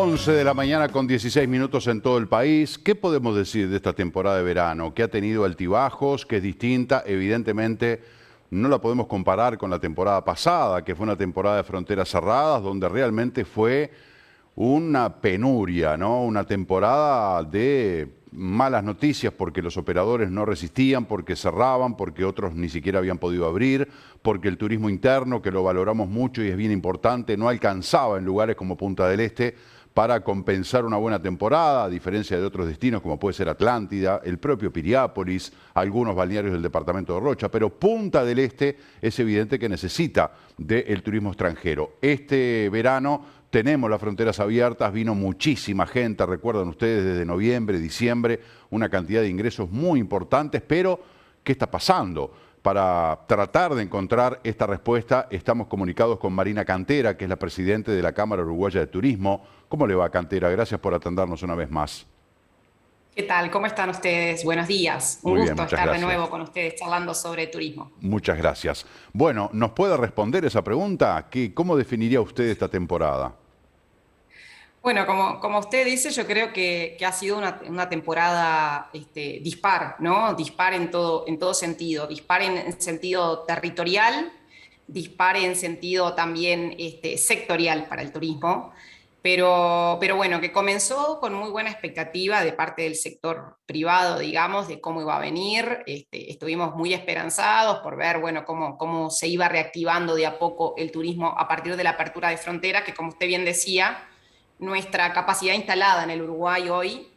11 de la mañana con 16 minutos en todo el país. ¿Qué podemos decir de esta temporada de verano? Que ha tenido altibajos, que es distinta. Evidentemente no la podemos comparar con la temporada pasada, que fue una temporada de fronteras cerradas, donde realmente fue una penuria, ¿no? Una temporada de malas noticias porque los operadores no resistían, porque cerraban, porque otros ni siquiera habían podido abrir, porque el turismo interno, que lo valoramos mucho y es bien importante, no alcanzaba en lugares como Punta del Este para compensar una buena temporada, a diferencia de otros destinos como puede ser Atlántida, el propio Piriápolis, algunos balnearios del departamento de Rocha, pero Punta del Este es evidente que necesita del turismo extranjero. Este verano tenemos las fronteras abiertas, vino muchísima gente, recuerdan ustedes, desde noviembre, diciembre, una cantidad de ingresos muy importantes, pero ¿qué está pasando? Para tratar de encontrar esta respuesta, estamos comunicados con Marina Cantera, que es la presidenta de la Cámara Uruguaya de Turismo. ¿Cómo le va, Cantera? Gracias por atendernos una vez más. ¿Qué tal? ¿Cómo están ustedes? Buenos días. Un Muy bien, gusto muchas estar de gracias. nuevo con ustedes charlando sobre turismo. Muchas gracias. Bueno, ¿nos puede responder esa pregunta? ¿Cómo definiría usted esta temporada? Bueno, como usted dice, yo creo que ha sido una temporada dispar, ¿no? Dispar en todo sentido. Dispar en sentido territorial, dispar en sentido también sectorial para el turismo. Pero bueno, que comenzó con muy buena expectativa de parte del sector privado, digamos, de cómo iba a venir. Estuvimos muy esperanzados por ver, bueno, cómo se iba reactivando de a poco el turismo a partir de la apertura de fronteras, que como usted bien decía, nuestra capacidad instalada en el Uruguay hoy,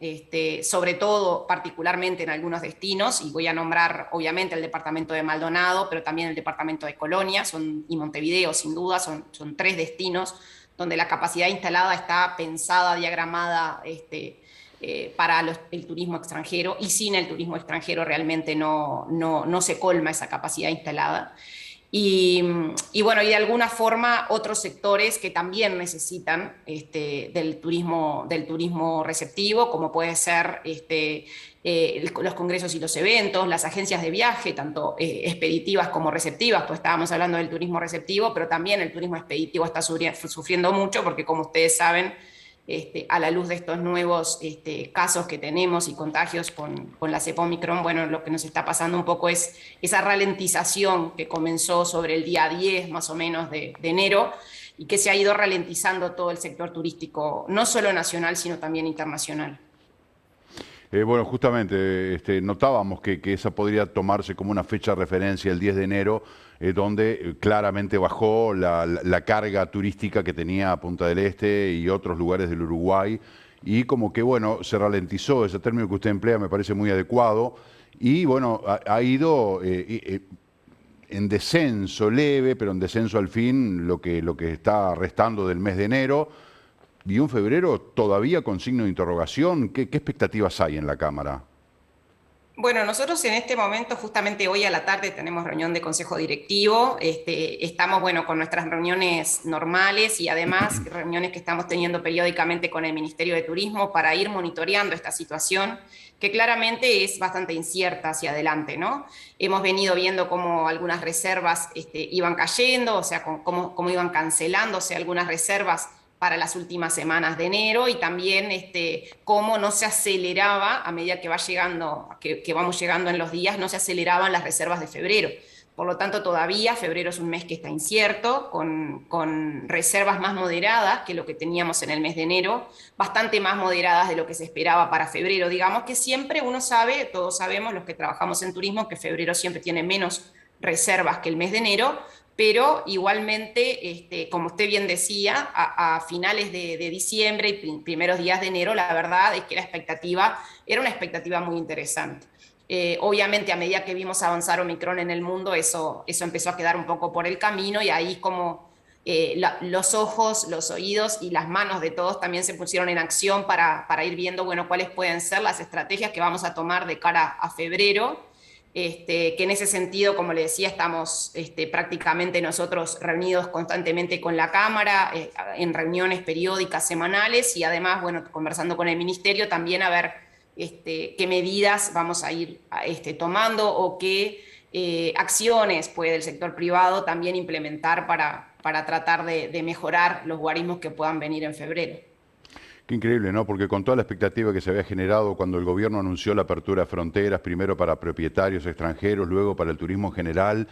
sobre todo particularmente en algunos destinos, y voy a nombrar obviamente el departamento de Maldonado, pero también el departamento de Colonia y Montevideo, sin duda, son tres destinos donde la capacidad instalada está pensada, diagramada para el turismo extranjero, y sin el turismo extranjero realmente no se colma esa capacidad instalada. Y, y, bueno, y de alguna forma otros sectores que también necesitan del turismo receptivo, como puede ser los congresos y los eventos, las agencias de viaje, tanto expeditivas como receptivas, pues estábamos hablando del turismo receptivo, pero también el turismo expeditivo está sufriendo mucho porque como ustedes saben, a la luz de estos nuevos casos que tenemos y contagios con la cepa Omicron, bueno, lo que nos está pasando un poco es esa ralentización que comenzó sobre el día 10 más o menos de enero y que se ha ido ralentizando todo el sector turístico, no solo nacional, sino también internacional. Bueno, justamente notábamos que esa podría tomarse como una fecha de referencia, el 10 de enero, donde claramente bajó la carga turística que tenía Punta del Este y otros lugares del Uruguay, y como que, bueno, se ralentizó, ese término que usted emplea me parece muy adecuado, y bueno, ha ido en descenso leve, pero en descenso al fin, lo que está restando del mes de enero. Y un febrero todavía con signo de interrogación. ¿Qué expectativas hay en la Cámara? Bueno, nosotros en este momento, justamente hoy a la tarde, tenemos reunión de consejo directivo. Estamos, bueno, con nuestras reuniones normales y además reuniones que estamos teniendo periódicamente con el Ministerio de Turismo para ir monitoreando esta situación, que claramente es bastante incierta hacia adelante, ¿no? Hemos venido viendo cómo algunas reservas iban cayendo, o sea, cómo iban cancelándose algunas reservas para las últimas semanas de enero y también cómo no se aceleraba a medida que va llegando, que vamos llegando en los días, no se aceleraban las reservas de febrero. Por lo tanto, todavía febrero es un mes que está incierto, con reservas más moderadas que lo que teníamos en el mes de enero, bastante más moderadas de lo que se esperaba para febrero. Digamos que siempre uno sabe, todos sabemos los que trabajamos en turismo, que febrero siempre tiene menos reservas que el mes de enero, pero igualmente, como usted bien decía, a finales de diciembre y primeros días de enero, la verdad es que la expectativa era una expectativa muy interesante. Obviamente, a medida que vimos avanzar Omicron en el mundo, eso empezó a quedar un poco por el camino y ahí como los ojos, los oídos y las manos de todos también se pusieron en acción para ir viendo, bueno, cuáles pueden ser las estrategias que vamos a tomar de cara a febrero. Que en ese sentido, como le decía, estamos prácticamente nosotros reunidos constantemente con la Cámara, en reuniones periódicas, semanales, y además, bueno, conversando con el Ministerio también a ver qué medidas vamos a ir tomando o qué acciones puede el sector privado también implementar para tratar de mejorar los guarismos que puedan venir en febrero. Qué increíble, ¿no? Porque con toda la expectativa que se había generado cuando el gobierno anunció la apertura de fronteras, primero para propietarios extranjeros, luego para el turismo en general,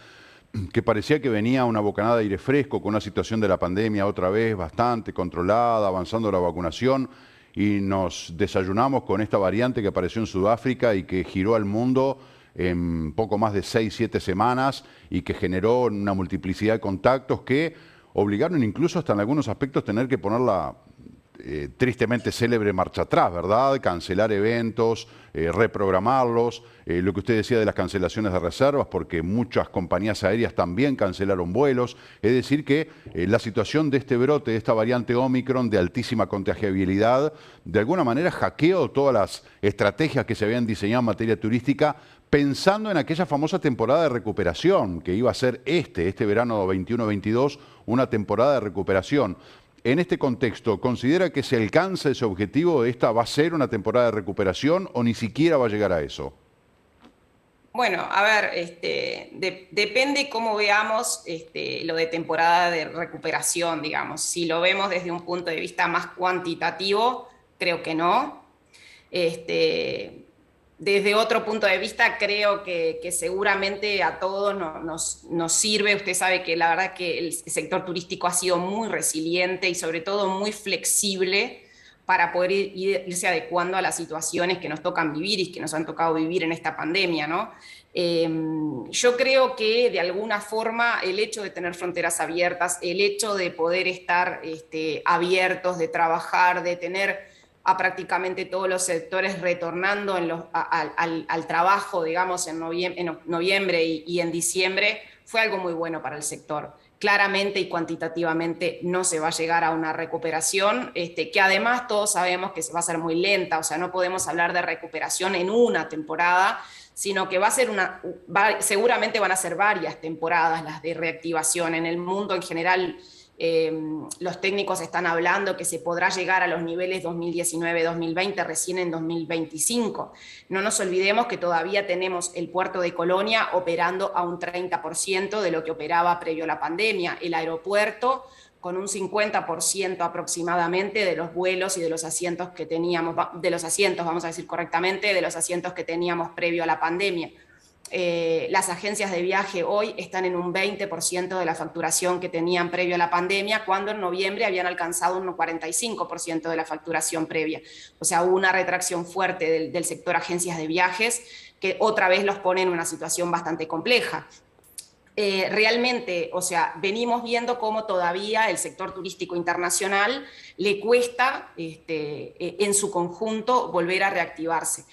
que parecía que venía una bocanada de aire fresco con una situación de la pandemia otra vez bastante controlada, avanzando la vacunación, y nos desayunamos con esta variante que apareció en Sudáfrica y que giró al mundo en poco más de 6, 7 semanas y que generó una multiplicidad de contactos que obligaron incluso hasta en algunos aspectos tener que poner la tristemente célebre marcha atrás, ¿verdad? Cancelar eventos, reprogramarlos, lo que usted decía de las cancelaciones de reservas, porque muchas compañías aéreas también cancelaron vuelos. Es decir que la situación de este brote, de esta variante Omicron de altísima contagiabilidad, de alguna manera hackeó todas las estrategias que se habían diseñado en materia turística, pensando en aquella famosa temporada de recuperación, que iba a ser este verano 21-22, una temporada de recuperación. En este contexto, ¿considera que se alcanza ese objetivo? ¿Esta va a ser una temporada de recuperación o ni siquiera va a llegar a eso? Bueno, a ver, depende cómo veamos lo de temporada de recuperación, digamos. Si lo vemos desde un punto de vista más cuantitativo, creo que no. Este, Desde otro punto de vista, creo que seguramente a todos nos sirve. Usted sabe que la verdad que el sector turístico ha sido muy resiliente y sobre todo muy flexible para poder irse adecuando a las situaciones que nos tocan vivir y que nos han tocado vivir en esta pandemia, ¿no? Yo creo que de alguna forma el hecho de tener fronteras abiertas, el hecho de poder estar abiertos, de trabajar, de tener a prácticamente todos los sectores retornando al trabajo, digamos, en noviembre y en diciembre, fue algo muy bueno para el sector. Claramente y cuantitativamente no se va a llegar a una recuperación, que además todos sabemos que va a ser muy lenta, o sea, no podemos hablar de recuperación en una temporada, sino que seguramente van a ser varias temporadas las de reactivación. En el mundo en general, los técnicos están hablando que se podrá llegar a los niveles 2019-2020 recién en 2025. No nos olvidemos que todavía tenemos el puerto de Colonia operando a un 30% de lo que operaba previo a la pandemia, el aeropuerto con un 50% aproximadamente de los vuelos y de los asientos que teníamos, vamos a decir correctamente, de los asientos que teníamos previo a la pandemia. Las agencias de viaje hoy están en un 20% de la facturación que tenían previo a la pandemia, cuando en noviembre habían alcanzado un 45% de la facturación previa. O sea, hubo una retracción fuerte del sector agencias de viajes que otra vez los pone en una situación bastante compleja. Realmente, o sea, venimos viendo cómo todavía el sector turístico internacional le cuesta en su conjunto volver a reactivarse.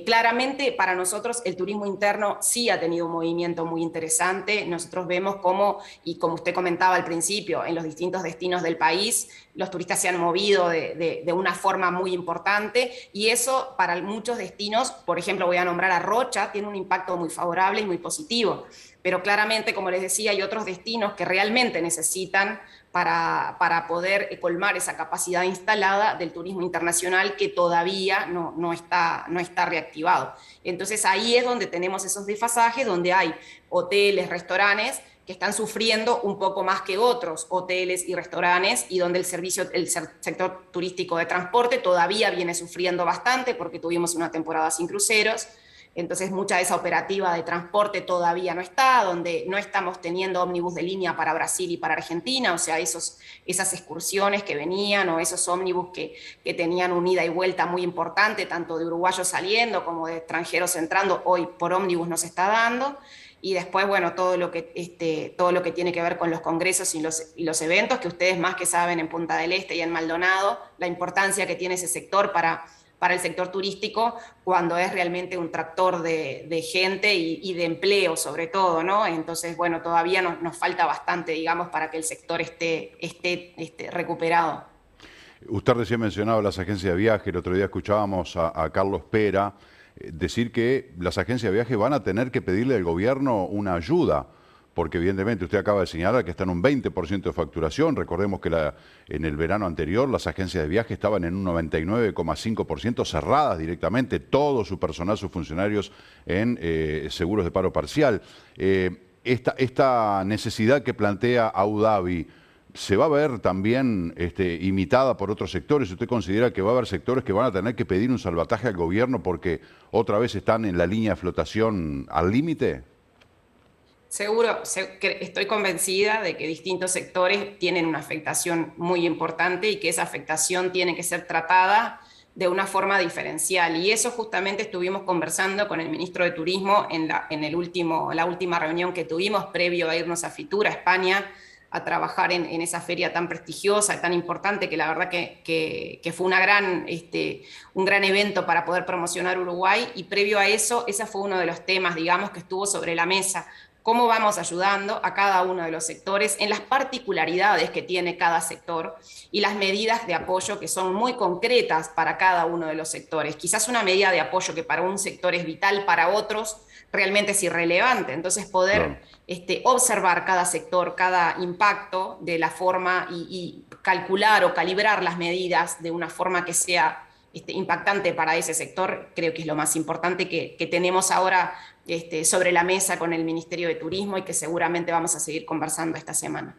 Claramente para nosotros el turismo interno sí ha tenido un movimiento muy interesante. Nosotros vemos cómo, y como usted comentaba al principio, en los distintos destinos del país, los turistas se han movido de una forma muy importante, y eso para muchos destinos, por ejemplo voy a nombrar a Rocha, tiene un impacto muy favorable y muy positivo. Pero claramente, como les decía, hay otros destinos que realmente necesitan para poder colmar esa capacidad instalada del turismo internacional que todavía no está reactivado. Entonces ahí es donde tenemos esos desfasajes, donde hay hoteles, restaurantes que están sufriendo un poco más que otros hoteles y restaurantes, y donde el sector turístico de transporte todavía viene sufriendo bastante porque tuvimos una temporada sin cruceros. Entonces mucha de esa operativa de transporte todavía no está, donde no estamos teniendo ómnibus de línea para Brasil y para Argentina, o sea, esas excursiones que venían o esos ómnibus que tenían una ida y vuelta muy importante, tanto de uruguayos saliendo como de extranjeros entrando, hoy por ómnibus no se está dando. Y después, bueno, todo lo que tiene que ver con los congresos y los eventos, que ustedes más que saben en Punta del Este y en Maldonado, la importancia que tiene ese sector para el sector turístico, cuando es realmente un tractor de gente y de empleo sobre todo, ¿no? Entonces, bueno, todavía nos falta bastante, digamos, para que el sector esté recuperado. Usted recién mencionaba las agencias de viaje. El otro día escuchábamos a Carlos Pera decir que las agencias de viaje van a tener que pedirle al gobierno una ayuda, porque evidentemente usted acaba de señalar que están en un 20% de facturación. Recordemos que en el verano anterior las agencias de viaje estaban en un 99,5% cerradas directamente, todo su personal, sus funcionarios en seguros de paro parcial. Esta necesidad que plantea Abu Dhabi, ¿se va a ver también imitada por otros sectores? ¿Usted considera que va a haber sectores que van a tener que pedir un salvataje al gobierno porque otra vez están en la línea de flotación al límite? Seguro, estoy convencida de que distintos sectores tienen una afectación muy importante y que esa afectación tiene que ser tratada de una forma diferencial. Y eso justamente estuvimos conversando con el ministro de Turismo la última reunión que tuvimos previo a irnos a Fitur, a España, a trabajar en esa feria tan prestigiosa, tan importante, que la verdad que fue un gran evento para poder promocionar Uruguay. Y previo a eso, ese fue uno de los temas, digamos, que estuvo sobre la mesa. Cómo vamos ayudando a cada uno de los sectores en las particularidades que tiene cada sector y las medidas de apoyo que son muy concretas para cada uno de los sectores. Quizás una medida de apoyo que para un sector es vital, para otros realmente es irrelevante. Entonces poder Claro. observar cada sector, cada impacto de la forma y calcular o calibrar las medidas de una forma que sea impactante para ese sector, creo que es lo más importante que tenemos ahora sobre la mesa con el Ministerio de Turismo y que seguramente vamos a seguir conversando esta semana.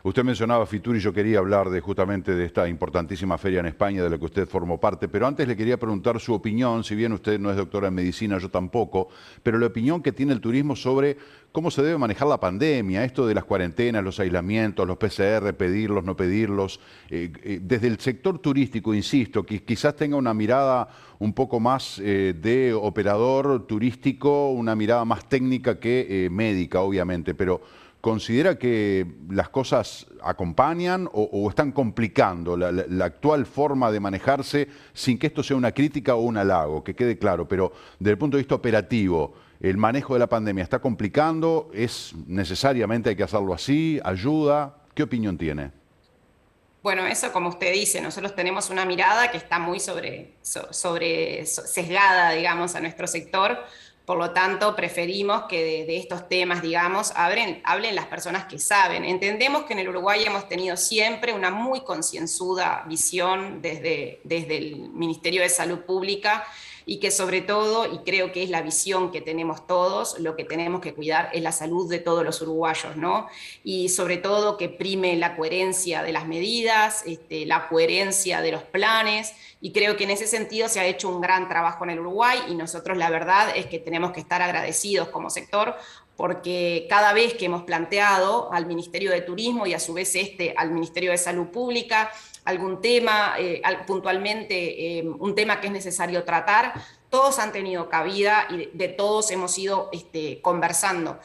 Usted mencionaba Fitur y yo quería hablar justamente de esta importantísima feria en España de la que usted formó parte, pero antes le quería preguntar su opinión, si bien usted no es doctora en medicina, yo tampoco, pero la opinión que tiene el turismo sobre cómo se debe manejar la pandemia, esto de las cuarentenas, los aislamientos, los PCR, pedirlos, no pedirlos, desde el sector turístico, insisto, que quizás tenga una mirada un poco más de operador turístico, una mirada más técnica que médica, obviamente, pero ¿considera que las cosas acompañan o están complicando la actual forma de manejarse sin que esto sea una crítica o un halago? Que quede claro, pero desde el punto de vista operativo, ¿el manejo de la pandemia está complicando? ¿Es necesariamente hay que hacerlo así? ¿Ayuda? ¿Qué opinión tiene? Bueno, eso como usted dice, nosotros tenemos una mirada que está muy sesgada, digamos, a nuestro sector. Por lo tanto, preferimos que de estos temas, digamos, hablen las personas que saben. Entendemos que en el Uruguay hemos tenido siempre una muy concienzuda visión desde el Ministerio de Salud Pública y que sobre todo, y creo que es la visión que tenemos todos, lo que tenemos que cuidar es la salud de todos los uruguayos, ¿no? Y sobre todo que prime la coherencia de las medidas, la coherencia de los planes, y creo que en ese sentido se ha hecho un gran trabajo en el Uruguay y nosotros la verdad es que tenemos que estar agradecidos como sector porque cada vez que hemos planteado al Ministerio de Turismo y a su vez al Ministerio de Salud Pública algún tema, puntualmente un tema que es necesario tratar, todos han tenido cabida y de todos hemos ido conversando.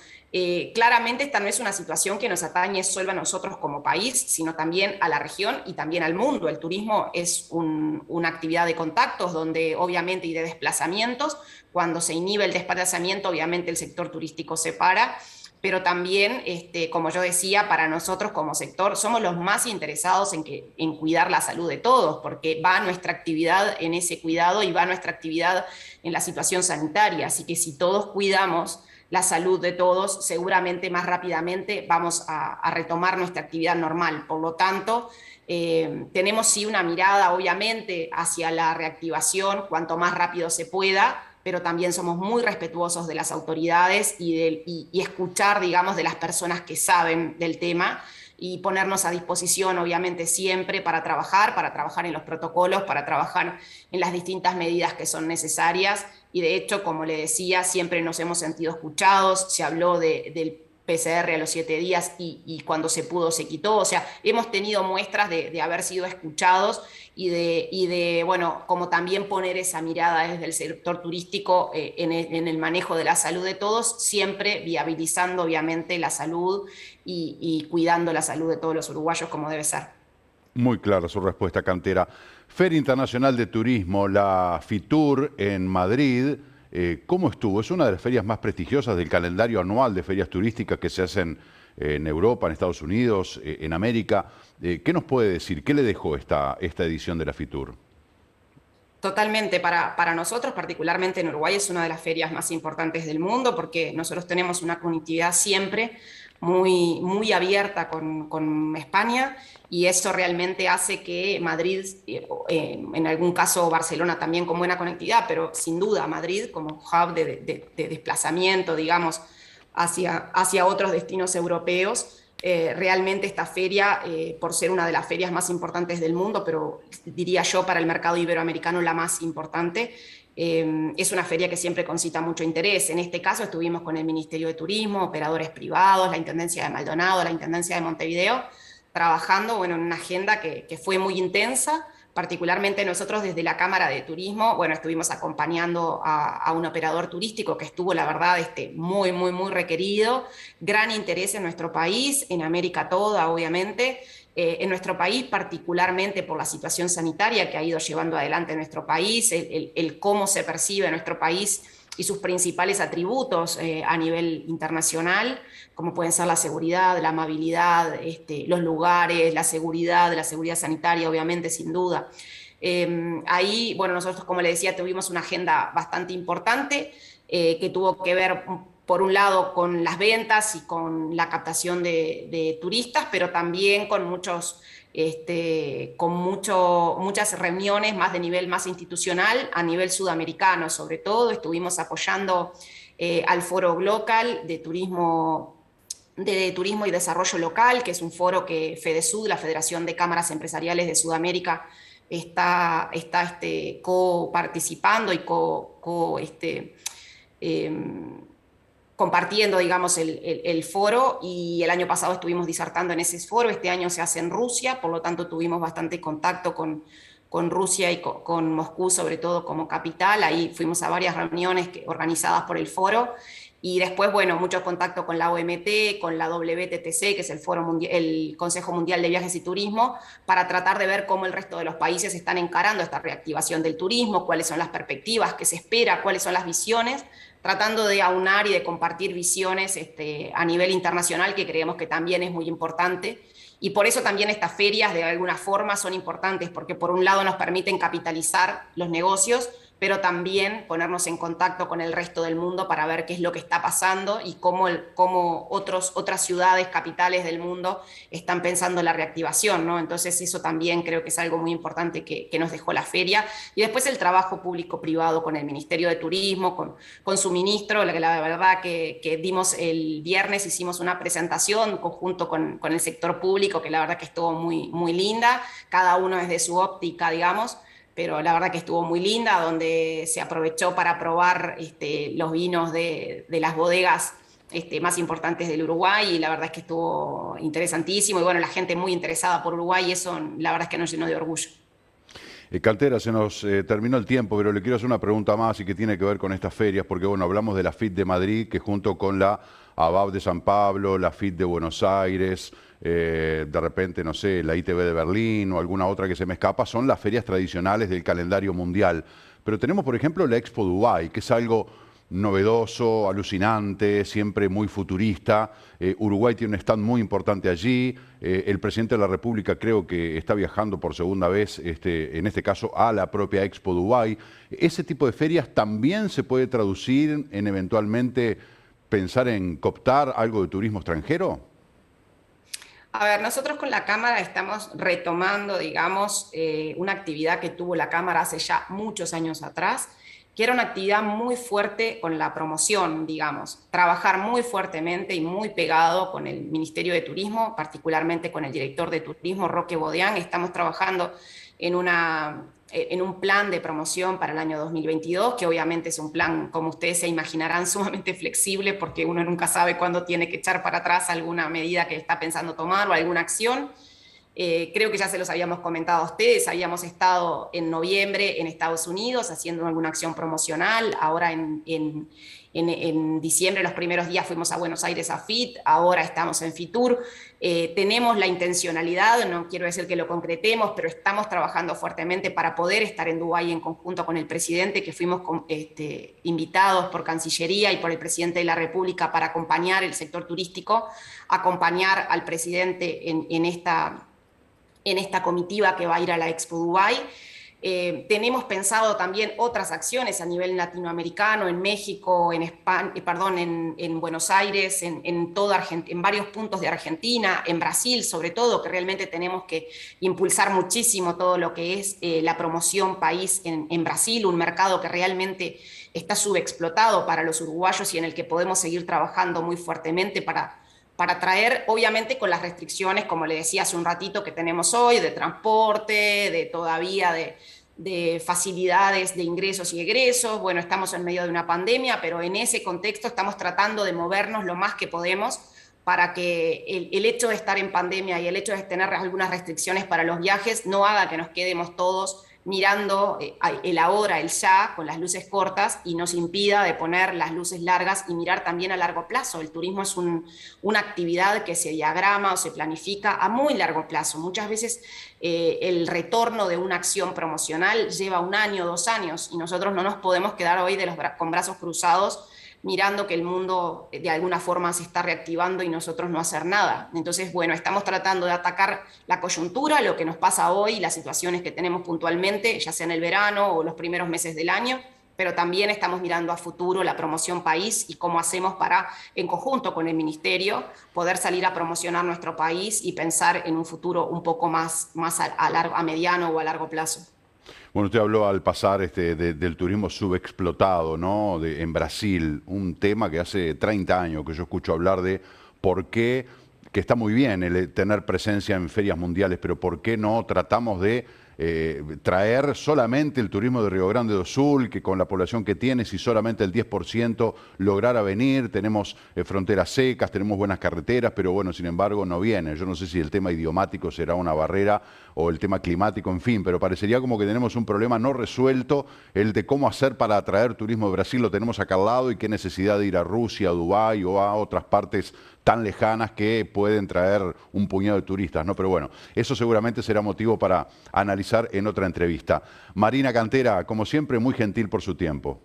Claramente esta no es una situación que nos atañe solo a nosotros como país, sino también a la región y también al mundo. El turismo es una actividad de contactos donde obviamente y de desplazamientos, cuando se inhibe el desplazamiento, obviamente el sector turístico se para, pero también, como yo decía, para nosotros como sector somos los más interesados en cuidar la salud de todos, porque va nuestra actividad en ese cuidado y va nuestra actividad en la situación sanitaria. Así que si todos cuidamos la salud de todos, seguramente más rápidamente vamos a retomar nuestra actividad normal. Por lo tanto, tenemos sí una mirada, obviamente, hacia la reactivación cuanto más rápido se pueda, pero también somos muy respetuosos de las autoridades y escuchar, digamos, de las personas que saben del tema y ponernos a disposición, obviamente, siempre para trabajar en los protocolos, para trabajar en las distintas medidas que son necesarias. Y de hecho, como le decía, siempre nos hemos sentido escuchados, se habló del PCR a los 7 días y cuando se pudo se quitó. O sea, hemos tenido muestras de haber sido escuchados bueno, como también poner esa mirada desde el sector turístico en el manejo de la salud de todos, siempre viabilizando obviamente la salud y cuidando la salud de todos los uruguayos como debe ser. Muy clara su respuesta, Cantera. Feria Internacional de Turismo, la FITUR en Madrid, ¿cómo estuvo? Es una de las ferias más prestigiosas del calendario anual de ferias turísticas que se hacen en Europa, en Estados Unidos, en América. ¿Qué nos puede decir? ¿Qué le dejó esta edición de la FITUR? Totalmente, para nosotros, particularmente en Uruguay, es una de las ferias más importantes del mundo porque nosotros tenemos una conectividad siempre muy abierta con España y eso realmente hace que Madrid, en algún caso Barcelona también con buena conectividad, pero sin duda Madrid como hub de desplazamiento, digamos, hacia otros destinos europeos, Realmente esta feria, por ser una de las ferias más importantes del mundo, pero diría yo para el mercado iberoamericano la más importante, es una feria que siempre concita mucho interés. En este caso estuvimos con el Ministerio de Turismo, operadores privados, la Intendencia de Maldonado, la Intendencia de Montevideo, trabajando bueno, en una agenda que fue muy intensa. Particularmente nosotros desde la Cámara de Turismo, bueno, estuvimos acompañando a un operador turístico que estuvo, la verdad, muy, muy, muy requerido, gran interés en nuestro país, en América toda, obviamente, en nuestro país, particularmente por la situación sanitaria que ha ido llevando adelante nuestro país, el cómo se percibe nuestro país y sus principales atributos a nivel internacional, como pueden ser la seguridad, la amabilidad, los lugares, la seguridad sanitaria, obviamente, sin duda. Ahí, bueno, nosotros, como le decía, tuvimos una agenda bastante importante que tuvo que ver, por un lado, con las ventas y con la captación de turistas, pero también con muchas reuniones más de nivel más institucional a nivel sudamericano. Sobre todo estuvimos apoyando al Foro Glocal de Turismo y Desarrollo Local, que es un foro que FEDESUD, la Federación de Cámaras Empresariales de Sudamérica, está co-participando y eh, compartiendo, digamos, el foro, y el año pasado estuvimos disertando en ese foro. Este año se hace en Rusia, por lo tanto tuvimos bastante contacto con Rusia y con Moscú, sobre todo como capital. Ahí fuimos a varias reuniones organizadas por el foro, y después, bueno, mucho contacto con la OMT, con la WTTC, que es el Consejo Mundial de Viajes y Turismo, para tratar de ver cómo el resto de los países están encarando esta reactivación del turismo, cuáles son las perspectivas que se espera, cuáles son las visiones, tratando de aunar y de compartir visiones a nivel internacional, que creemos que también es muy importante. Y por eso también estas ferias de alguna forma son importantes, porque por un lado nos permiten capitalizar los negocios, pero también ponernos en contacto con el resto del mundo para ver qué es lo que está pasando y cómo otras ciudades, capitales del mundo están pensando la reactivación, ¿no? Entonces eso también creo que es algo muy importante que nos dejó la feria. Y después el trabajo público-privado con el Ministerio de Turismo, con su ministro, la verdad que dimos el viernes, hicimos una presentación conjunto con el sector público, que la verdad que estuvo muy, muy linda, cada uno desde su óptica, digamos, pero la verdad que estuvo muy linda, donde se aprovechó para probar los vinos de las bodegas más importantes del Uruguay, y la verdad es que estuvo interesantísimo, y bueno, la gente muy interesada por Uruguay, y eso la verdad es que nos llenó de orgullo. Cantera, se nos terminó el tiempo, pero le quiero hacer una pregunta más y que tiene que ver con estas ferias, porque bueno, hablamos de la FIT de Madrid, que junto con la ABAP de San Pablo, la FIT de Buenos Aires, de repente, no sé, la ITB de Berlín o alguna otra que se me escapa, son las ferias tradicionales del calendario mundial. Pero tenemos, por ejemplo, la Expo Dubai, que es algo novedoso, alucinante, siempre muy futurista. Uruguay tiene un stand muy importante allí. El presidente de la República creo que está viajando por segunda vez, en este caso, a la propia Expo Dubai. ¿Ese tipo de ferias también se puede traducir en eventualmente pensar en cooptar algo de turismo extranjero? A ver, nosotros con la Cámara estamos retomando, digamos, una actividad que tuvo la Cámara hace ya muchos años atrás, que era una actividad muy fuerte con la promoción, digamos, trabajar muy fuertemente y muy pegado con el Ministerio de Turismo, particularmente con el director de turismo, Roque Bodián. Estamos trabajando en un plan de promoción para el año 2022, que obviamente es un plan, como ustedes se imaginarán, sumamente flexible, porque uno nunca sabe cuándo tiene que echar para atrás alguna medida que está pensando tomar o alguna acción. Creo que ya se los habíamos comentado a ustedes, habíamos estado en noviembre en Estados Unidos haciendo alguna acción promocional, ahora en diciembre, los primeros días, fuimos a Buenos Aires a FIT, ahora estamos en FITUR. Tenemos la intencionalidad, no quiero decir que lo concretemos, pero estamos trabajando fuertemente para poder estar en Dubái en conjunto con el presidente, que fuimos invitados por Cancillería y por el presidente de la República para acompañar el sector turístico, acompañar al presidente en esta comitiva que va a ir a la Expo Dubai. Tenemos pensado también otras acciones a nivel latinoamericano, en México, en España, en Buenos Aires, en varios puntos de Argentina, en Brasil sobre todo, que realmente tenemos que impulsar muchísimo todo lo que es la promoción país en Brasil, un mercado que realmente está subexplotado para los uruguayos y en el que podemos seguir trabajando muy fuertemente para traer, obviamente con las restricciones, como le decía hace un ratito, que tenemos hoy, de transporte, de todavía de facilidades de ingresos y egresos. Bueno, estamos en medio de una pandemia, pero en ese contexto estamos tratando de movernos lo más que podemos para que el hecho de estar en pandemia y el hecho de tener algunas restricciones para los viajes no haga que nos quedemos todos mirando el ahora, el ya, con las luces cortas y nos impida de poner las luces largas y mirar también a largo plazo. El turismo es una actividad que se diagrama o se planifica a muy largo plazo. Muchas veces el retorno de una acción promocional lleva 1 año, 2 años, y nosotros no nos podemos quedar hoy con brazos cruzados mirando que el mundo de alguna forma se está reactivando y nosotros no hacer nada. Entonces, bueno, estamos tratando de atacar la coyuntura, lo que nos pasa hoy, las situaciones que tenemos puntualmente, ya sea en el verano o los primeros meses del año, pero también estamos mirando a futuro la promoción país y cómo hacemos para, en conjunto con el Ministerio, poder salir a promocionar nuestro país y pensar en un futuro un poco más a mediano o a largo plazo. Bueno, usted habló al pasar del turismo subexplotado, ¿no? En Brasil, un tema que hace 30 años que yo escucho hablar de por qué, que está muy bien tener presencia en ferias mundiales, pero por qué no tratamos de traer solamente el turismo de Río Grande do Sul, que con la población que tiene, si solamente el 10% lograra venir, tenemos fronteras secas, tenemos buenas carreteras, pero bueno, sin embargo no viene. Yo no sé si el tema idiomático será una barrera o el tema climático, en fin, pero parecería como que tenemos un problema no resuelto, el de cómo hacer para atraer turismo de Brasil, lo tenemos acá al lado y qué necesidad de ir a Rusia, a Dubái o a otras partes tan lejanas que pueden traer un puñado de turistas, ¿no? Pero bueno, eso seguramente será motivo para analizar en otra entrevista. Marina Cantera, como siempre, muy gentil por su tiempo.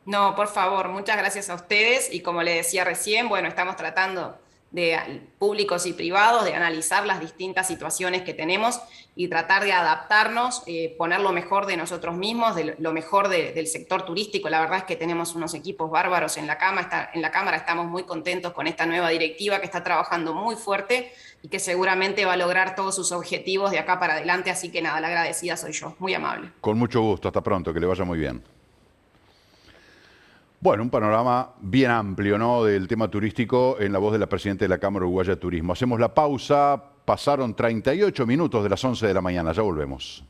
No, por favor, muchas gracias a ustedes y como le decía recién, bueno, estamos tratando de públicos y privados, de analizar las distintas situaciones que tenemos y tratar de adaptarnos, poner lo mejor de nosotros mismos, lo mejor del sector turístico. La verdad es que tenemos unos equipos bárbaros en la Cámara, estamos muy contentos con esta nueva directiva que está trabajando muy fuerte y que seguramente va a lograr todos sus objetivos de acá para adelante, así que nada, la agradecida soy yo, muy amable. Con mucho gusto, hasta pronto, que le vaya muy bien. Bueno, un panorama bien amplio, ¿no?, del tema turístico en la voz de la presidenta de la Cámara Uruguaya de Turismo. Hacemos la pausa, pasaron 38 minutos de las 11 de la mañana, ya volvemos.